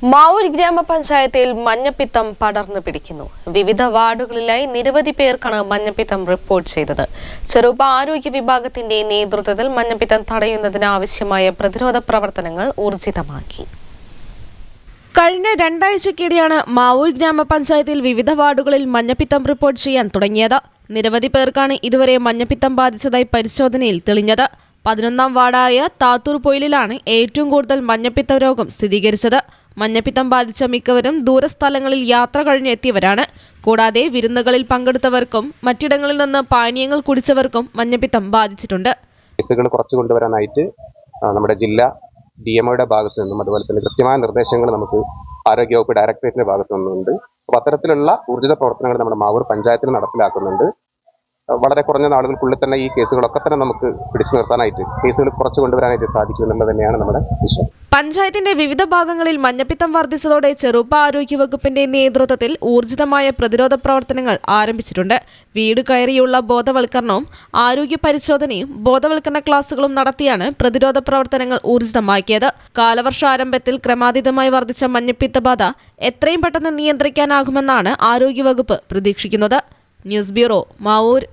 മാവൂർ ഗ്രാമപഞ്ചായത്തിൽ മഞ്ഞപ്പിത്തം പടർന്നു പിടിക്കുന്നു. വിവിധ വാർഡുകളിലായി നിരവധി പേർക്കാണ് മഞ്ഞപ്പിത്തം റിപ്പോർട്ട് ചെയ്തത്. ചെറുപ്പ ആരോഗ്യ വിഭാഗത്തിന്റെ നേതൃത്വത്തിൽ മഞ്ഞപ്പിത്തം തടയുന്നതിന് ആവശ്യമായ പ്രതിരോധ പ്രവർത്തനങ്ങൾ ഊർജിതമാക്കി. കഴിഞ്ഞ 2 ആഴ്ചയ്ക്കിടെയാണ് മാവൂർ ഗ്രാമപഞ്ചായത്തിൽ വിവിധ വാർഡുകളിൽ മഞ്ഞപ്പിത്തം റിപ്പോർട്ട് ചെയ്യാൻ തുടങ്ങിയത്. നിരവധി പേർക്കാണ് ഇതുവരെ മഞ്ഞപ്പിത്തം ബാധിച്ചതായി പരിശോധനയിൽ തെളിഞ്ഞത്. 11ാം വാർഡായ താത്തൂർ പൊയിലിലാണ് ഏറ്റവും കൂടുതൽ മഞ്ഞപ്പിത്ത രോഗം സ്ഥിരീകരിച്ചത്. മഞ്ഞപ്പിത്തം ബാധിച്ച മിക്കവരും ദൂരസ്ഥലങ്ങളിൽ യാത്ര കഴിഞ്ഞെത്തിയവരാണ്. കൂടാതെ വിരുന്നുകളിൽ പങ്കെടുത്തവർക്കും മറ്റിടങ്ങളിൽ നിന്ന് പാനീയങ്ങൾ കുടിച്ചവർക്കും മഞ്ഞപ്പിത്തം ബാധിച്ചിട്ടുണ്ട്. കേസുകൾ കുറച്ചു കൊണ്ടുവരാനായിട്ട് നമ്മുടെ ജില്ലാ DMOയുടെ ഭാഗത്തു നിന്നും അതുപോലെ തന്നെ കൃത്യമായ നിർദ്ദേശങ്ങൾ നമുക്ക് ആരോഗ്യവകുപ്പ് ഡയറക്ടറേറ്റിന്റെ ഭാഗത്തു നിന്നുണ്ട്. അപ്പോൾ അത്തരത്തിലുള്ള ഊർജിത പ്രവർത്തനങ്ങൾ നമ്മുടെ മാവൂർ പഞ്ചായത്തിൽ നടപ്പിലാക്കുന്നുണ്ട്. വളരെ കുറഞ്ഞ നാളുകൾക്കുള്ളിൽ തന്നെ ഈ കേസുകളൊക്കെ തന്നെ നമുക്ക് പിടിച്ചു നിർത്താനായിട്ട് കേസുകൾ കുറച്ചു കൊണ്ടുവരാനായിട്ട് സാധിക്കും എന്നുള്ളത് തന്നെയാണ് നമ്മുടെ വിശ്വാസം. പഞ്ചായത്തിന്റെ വിവിധ ഭാഗങ്ങളിൽ മഞ്ഞപ്പിത്തം വർദ്ധിച്ചതോടെ ചെറുപ്പ ആരോഗ്യ വകുപ്പിന്റെ നേതൃത്വത്തിൽ ഊർജിതമായ പ്രതിരോധ പ്രവർത്തനങ്ങൾ ആരംഭിച്ചിട്ടുണ്ട്. വീട് കയറിയുള്ള ബോധവൽക്കരണവും ആരോഗ്യ പരിശോധനയും ബോധവൽക്കരണ ക്ലാസുകളും നടത്തിയാണ് പ്രതിരോധ പ്രവർത്തനങ്ങൾ ഊർജിതമാക്കിയത്. കാലവർഷാരംഭത്തിൽ ക്രമാതീതമായി വർദ്ധിച്ച മഞ്ഞപ്പിത്ത ബാധ എത്രയും പെട്ടെന്ന് നിയന്ത്രിക്കാനാകുമെന്നാണ് ആരോഗ്യവകുപ്പ് പ്രതീക്ഷിക്കുന്നത്. News bureau, Mavoor.